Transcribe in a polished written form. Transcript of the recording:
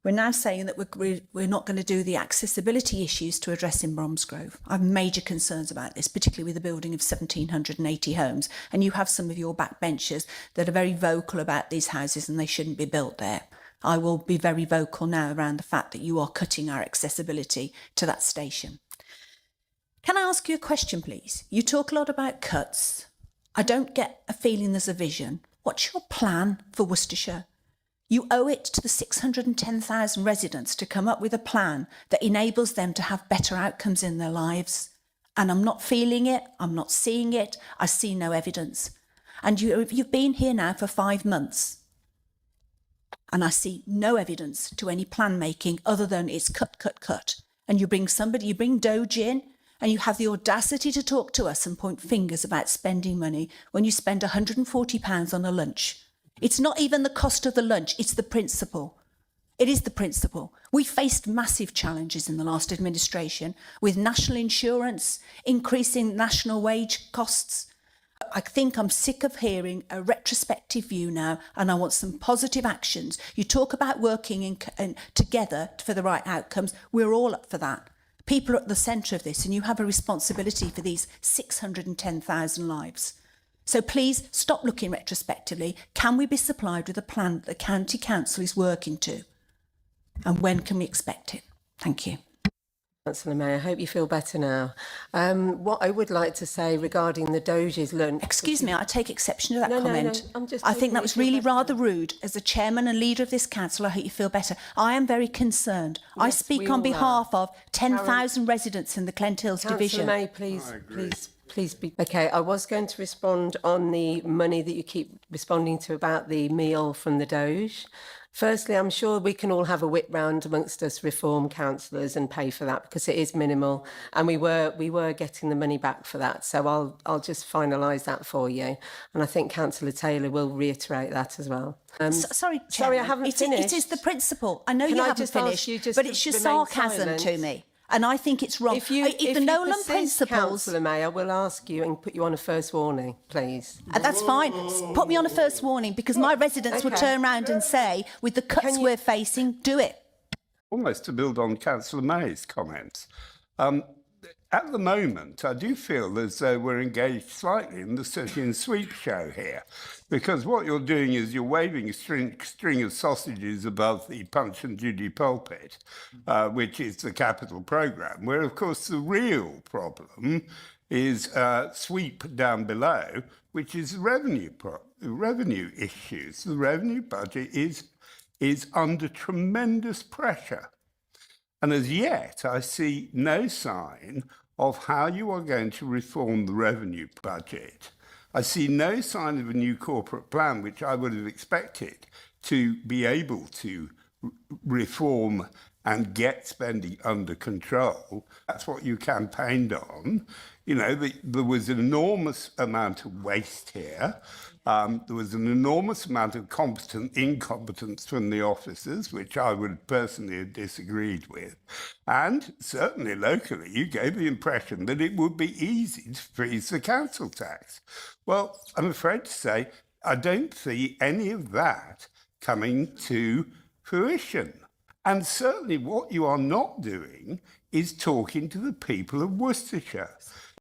We're now saying that we're not going to do the accessibility issues to address in Bromsgrove. I have major concerns about this, particularly with the building of 1,780 homes. And you have some of your backbenchers that are very vocal about these houses and they shouldn't be built there. I will be very vocal now around the fact that you are cutting our accessibility to that station. Can I ask you a question, please? You talk a lot about cuts. I don't get a feeling there's a vision. What's your plan for Worcestershire? You owe it to the 610,000 residents to come up with a plan that enables them to have better outcomes in their lives. And I'm not feeling it, I'm not seeing it, I see no evidence. And you've been here now for 5 months. And I see no evidence to any plan making other than it's cut, cut, cut. And you bring Doge in, and you have the audacity to talk to us and point fingers about spending money when you spend £140 on a lunch. It's not even the cost of the lunch, it's the principle. It is the principle. We faced massive challenges in the last administration with national insurance, increasing national wage costs. I think I'm sick of hearing a retrospective view now, and I want some positive actions. You talk about working together for the right outcomes. We're all up for that. People are at the centre of this, and you have a responsibility for these 610,000 lives. So please stop looking retrospectively. Can we be supplied with a plan that the County Council is working to? And when can we expect it? Thank you. Councillor May, I hope you feel better now. What I would like to say regarding the Doge's lunch... Excuse me, I take exception to that comment. No, I think that was really rather rude. As the chairman and leader of this council, I hope you feel better. I am very concerned. Yes, I speak on behalf of 10,000 residents in the Clent Hills division. Councillor May, please be... OK, I was going to respond on the money that you keep responding to about the meal from the Doge. Firstly, I'm sure we can all have a whip round amongst us Reform councillors and pay for that because it is minimal, and we were getting the money back for that. So I'll just finalise that for you, and I think Councillor Taylor will reiterate that as well. Sorry, Chairman. Sorry, I haven't finished. It is the principle. I know you haven't finished, but it's your sarcasm to me. And I think it's wrong. If the Nolan principles, Councillor May, I will ask you and put you on a first warning, please. That's fine. Put me on a first warning because my residents will turn around and say, with the cuts we're facing, do it. Almost to build on Councillor May's comments. At the moment, I do feel as though we're engaged slightly in the City and Sweep show here, because what you're doing is you're waving a string of sausages above the Punch and Judy pulpit, which is the capital programme, where, of course, the real problem is sweep down below, which is revenue issues. The revenue budget is under tremendous pressure. And as yet, I see no sign of how you are going to reform the revenue budget. I see no sign of a new corporate plan, which I would have expected to be able to reform and get spending under control. That's what you campaigned on. You know, there was an enormous amount of waste here. There was an enormous amount of incompetence from the officers, which I would personally have disagreed with. And certainly locally, you gave the impression that it would be easy to freeze the council tax. Well, I'm afraid to say, I don't see any of that coming to fruition. And certainly what you are not doing is talking to the people of Worcestershire.